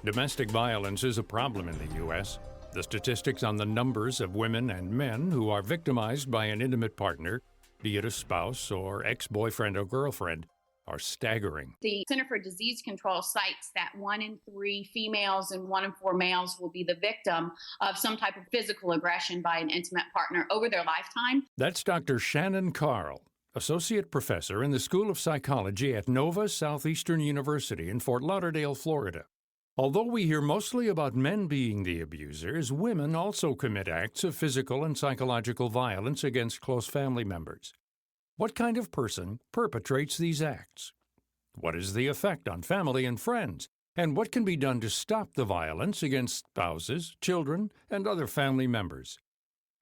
Domestic violence is a problem in the U.S. The statistics on the numbers of women and men who are victimized by an intimate partner, be it a spouse or ex-boyfriend or girlfriend, are staggering. The Center for Disease Control cites that 1 in 3 females and 1 in 4 males will be the victim of some type of physical aggression by an intimate partner over their lifetime. That's Dr. Shannon Carl, Associate Professor in the School of Psychology at Nova Southeastern University in Fort Lauderdale, Florida. Although we hear mostly about men being the abusers, women also commit acts of physical and psychological violence against close family members. What kind of person perpetrates these acts? What is the effect on family and friends? And what can be done to stop the violence against spouses, children, and other family members?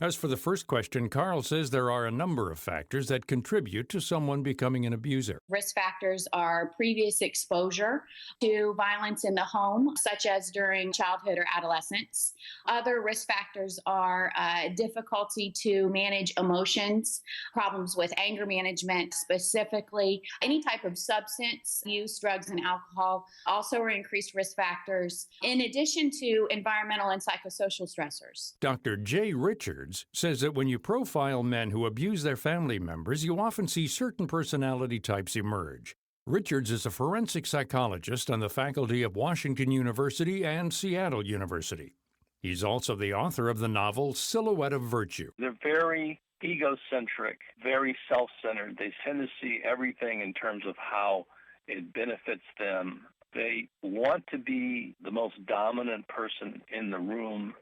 As for the first question, Carl says there are a number of factors that contribute to someone becoming an abuser. Risk factors are previous exposure to violence in the home, such as during childhood or adolescence. Other risk factors are difficulty to manage emotions, problems with anger management, specifically any type of substance use, drugs and alcohol also are increased risk factors, in addition to environmental and psychosocial stressors. Dr. Jay Richards says that when you profile men who abuse their family members, you often see certain personality types emerge. Richards is a forensic psychologist on the faculty of Washington University and Seattle University. He's also the author of the novel Silhouette of Virtue. They're very egocentric, very self-centered. They tend to see everything in terms of how it benefits them. They want to be the most dominant person in the room,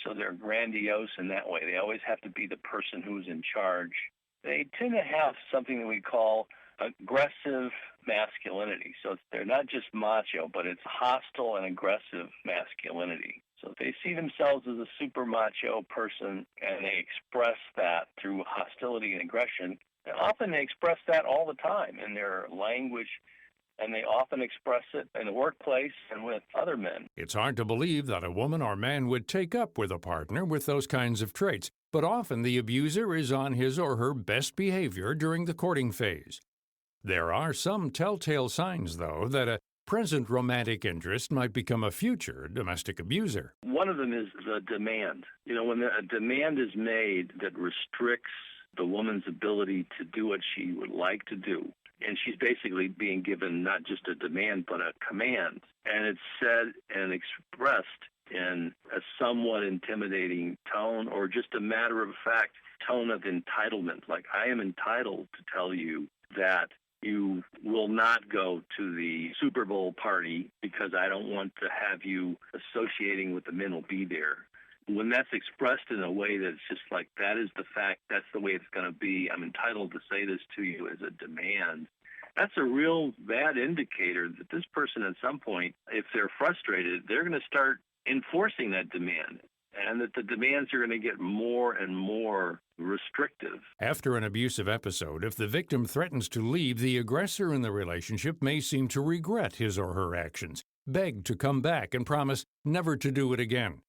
so they're grandiose in that way. They always have to be the person who's in charge. They tend to have something that we call aggressive masculinity. So they're not just macho, but it's hostile and aggressive masculinity. So they see themselves as a super macho person, and they express that through hostility and aggression. And often they express that all the time in their language, and they often express it in the workplace and with other men. It's hard to believe that a woman or man would take up with a partner with those kinds of traits, but often the abuser is on his or her best behavior during the courting phase. There are some telltale signs, though, that a present romantic interest might become a future domestic abuser. One of them is the demand. When a demand is made that restricts the woman's ability to do what she would like to do, and she's basically being given not just a demand, but a command. And it's said and expressed in a somewhat intimidating tone, or just a matter of fact tone of entitlement. Like, I am entitled to tell you that you will not go to the Super Bowl party because I don't want to have you associating with the men who'll be there. When that's expressed in a way that's just like, that is the fact, that's the way it's going to be, I'm entitled to say this to you as a demand, that's a real bad indicator that this person at some point, if they're frustrated, they're going to start enforcing that demand, and that the demands are going to get more and more restrictive. After an abusive episode, if the victim threatens to leave, the aggressor in the relationship may seem to regret his or her actions, beg to come back, and promise never to do it again.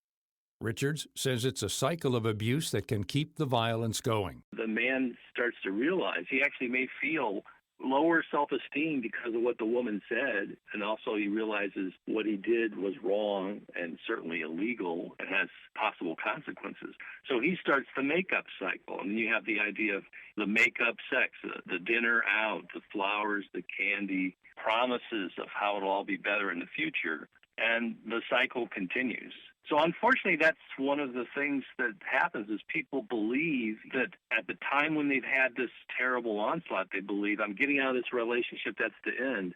Richards says it's a cycle of abuse that can keep the violence going. The man starts to realize he actually may feel lower self-esteem because of what the woman said, and also he realizes what he did was wrong and certainly illegal and has possible consequences. So he starts the makeup cycle, and you have the idea of the makeup sex, the dinner out, the flowers, the candy, promises of how it'll all be better in the future, and the cycle continues. So unfortunately, that's one of the things that happens is people believe that at the time when they've had this terrible onslaught, they believe, I'm getting out of this relationship, that's the end.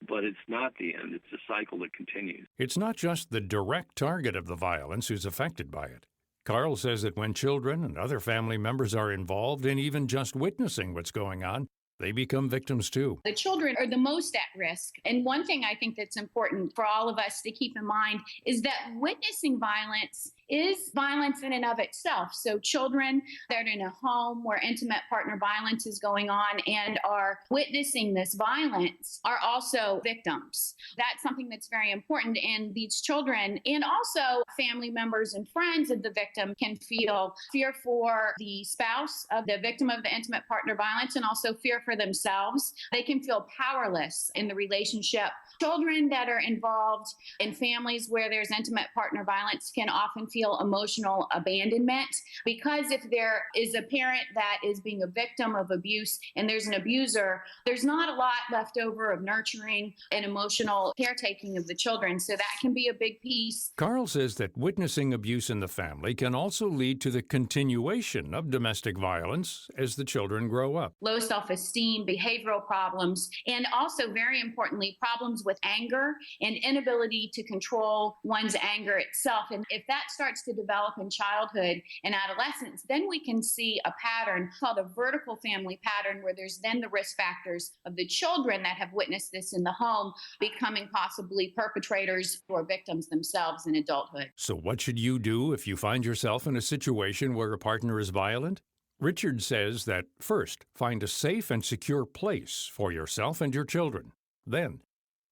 But it's not the end. It's a cycle that continues. It's not just the direct target of the violence who's affected by it. Carl says that when children and other family members are involved in even just witnessing what's going on, they become victims too. The children are the most at risk. And one thing I think that's important for all of us to keep in mind is that witnessing violence is violence in and of itself. So children that are in a home where intimate partner violence is going on and are witnessing this violence are also victims. That's something that's very important. And these children and also family members and friends of the victim can feel fear for the spouse of the victim of the intimate partner violence and also fear for themselves. They can feel powerless in the relationship. Children that are involved in families where there's intimate partner violence can often feel emotional abandonment because if there is a parent that is being a victim of abuse and there's an abuser, there's not a lot left over of nurturing and emotional caretaking of the children. So that can be a big piece. Carl says that witnessing abuse in the family can also lead to the continuation of domestic violence as the children grow up. Low self-esteem, behavioral problems, and also, very importantly, problems with anger and inability to control one's anger itself. And if that starts to develop in childhood and adolescence, then we can see a pattern called a vertical family pattern where there's then the risk factors of the children that have witnessed this in the home becoming possibly perpetrators or victims themselves in adulthood. So what should you do if you find yourself in a situation where a partner is violent? Richard says that first, find a safe and secure place for yourself and your children. Then,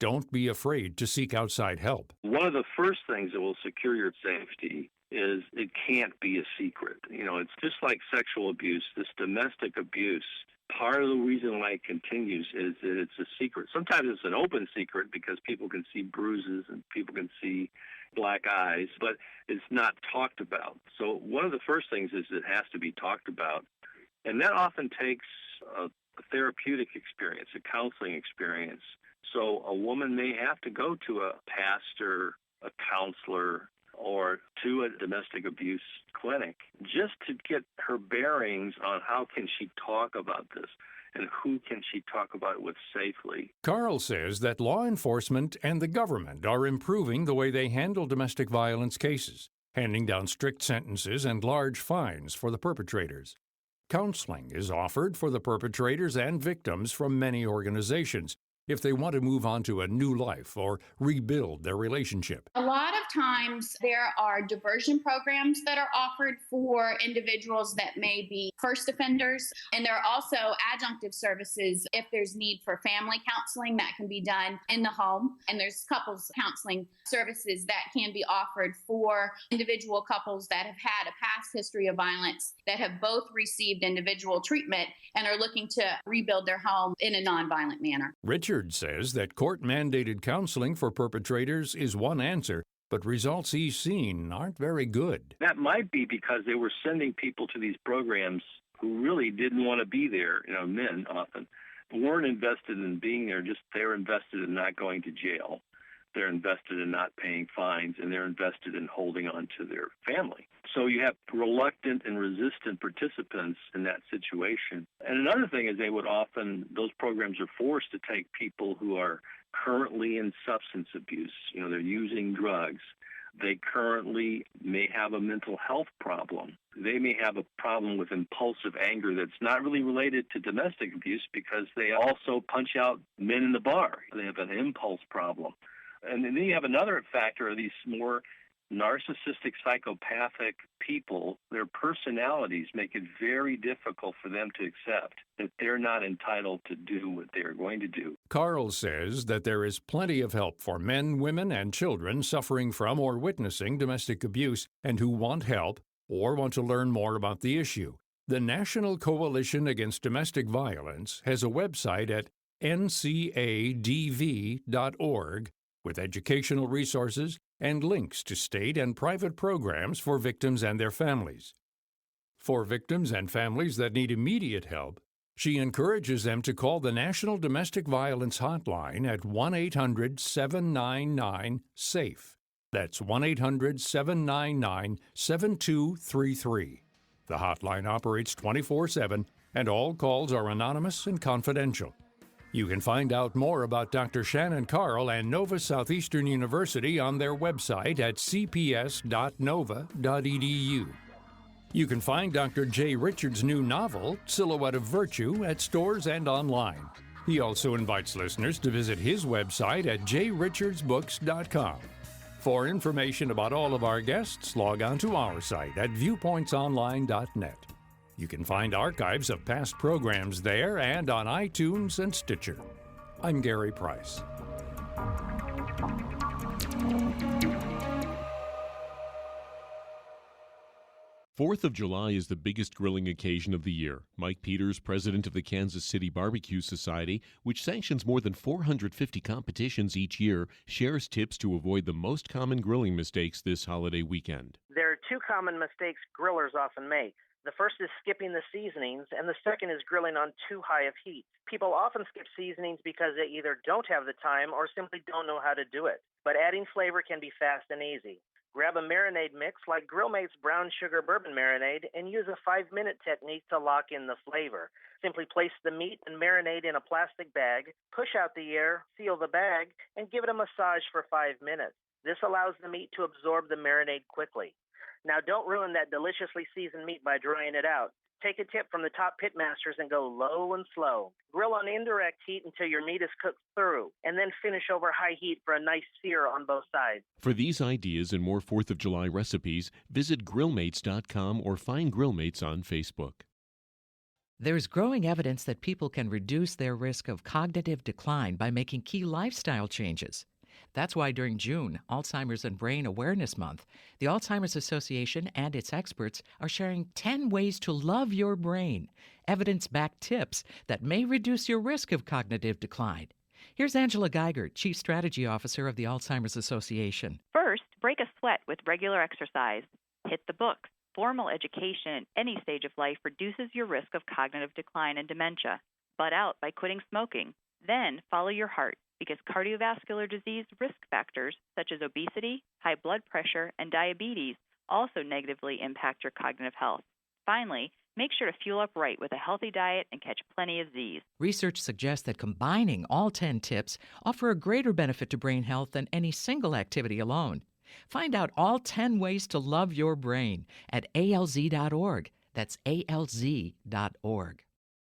don't be afraid to seek outside help. One of the first things that will secure your safety is it can't be a secret. It's just like sexual abuse, this domestic abuse. Part of the reason why it continues is that it's a secret. Sometimes it's an open secret because people can see bruises and people can see black eyes, but it's not talked about. So one of the first things is it has to be talked about. And that often takes a therapeutic experience, a counseling experience. So a woman may have to go to a pastor, a counselor, or to a domestic abuse clinic just to get her bearings on how can she talk about this and who can she talk about it with safely. Carl says that law enforcement and the government are improving the way they handle domestic violence cases, handing down strict sentences and large fines for the perpetrators. Counseling is offered for the perpetrators and victims from many organizations if they want to move on to a new life or rebuild their relationship. A lot of times there are diversion programs that are offered for individuals that may be first offenders. And there are also adjunctive services if there's need for family counseling that can be done in the home. And there's couples counseling services that can be offered for individual couples that have had a past history of violence, that have both received individual treatment and are looking to rebuild their home in a nonviolent manner. Richard says that court-mandated counseling for perpetrators is one answer, but results he's seen aren't very good. That might be because they were sending people to these programs who really didn't want to be there, men often, weren't invested in being there, just they're invested in not going to jail. They're invested in not paying fines, and they're invested in holding on to their family. So you have reluctant and resistant participants in that situation. And another thing is those programs are forced to take people who are currently in substance abuse. They're using drugs. They currently may have a mental health problem. They may have a problem with impulsive anger that's not really related to domestic abuse because they also punch out men in the bar. They have an impulse problem. And then you have another factor of these more narcissistic, psychopathic people. Their personalities make it very difficult for them to accept that they're not entitled to do what they're going to do. Carl says that there is plenty of help for men, women, and children suffering from or witnessing domestic abuse and who want help or want to learn more about the issue. The National Coalition Against Domestic Violence has a website at ncadv.org with educational resources and links to state and private programs for victims and their families. For victims and families that need immediate help, she encourages them to call the National Domestic Violence Hotline at 1-800-799-SAFE. That's 1-800-799-7233. The hotline operates 24/7, and all calls are anonymous and confidential. You can find out more about Dr. Shannon Carl and Nova Southeastern University on their website at cps.nova.edu. You can find Dr. Jay Richards' new novel, Silhouette of Virtue, at stores and online. He also invites listeners to visit his website at jayrichardsbooks.com. For information about all of our guests, log on to our site at viewpointsonline.net. You can find archives of past programs there and on iTunes and Stitcher. I'm Gary Price. Fourth of July is the biggest grilling occasion of the year. Mike Peters, president of the Kansas City Barbecue Society, which sanctions more than 450 competitions each year, shares tips to avoid the most common grilling mistakes this holiday weekend. There are two common mistakes grillers often make. The first is skipping the seasonings, and the second is grilling on too high of heat. People often skip seasonings because they either don't have the time or simply don't know how to do it. But adding flavor can be fast and easy. Grab a marinade mix like Grillmate's brown sugar bourbon marinade and use a 5-minute technique to lock in the flavor. Simply place the meat and marinade in a plastic bag, push out the air, seal the bag, and give it a massage for 5 minutes. This allows the meat to absorb the marinade quickly. Now, don't ruin that deliciously seasoned meat by drying it out. Take a tip from the top pit masters and go low and slow. Grill on indirect heat until your meat is cooked through, and then finish over high heat for a nice sear on both sides. For these ideas and more 4th of July recipes, visit grillmates.com or find Grillmates on Facebook. There's growing evidence that people can reduce their risk of cognitive decline by making key lifestyle changes. That's why during June, Alzheimer's and Brain Awareness Month, the Alzheimer's Association and its experts are sharing 10 ways to love your brain, evidence-backed tips that may reduce your risk of cognitive decline. Here's Angela Geiger, Chief Strategy Officer of the Alzheimer's Association. First, break a sweat with regular exercise. Hit the books. Formal education at any stage of life reduces your risk of cognitive decline and dementia. Butt out by quitting smoking. Then follow your heart, because cardiovascular disease risk factors such as obesity, high blood pressure, and diabetes also negatively impact your cognitive health. Finally, make sure to fuel up right with a healthy diet and catch plenty of Z's. Research suggests that combining all 10 tips offer a greater benefit to brain health than any single activity alone. Find out all 10 ways to love your brain at alz.org. That's alz.org.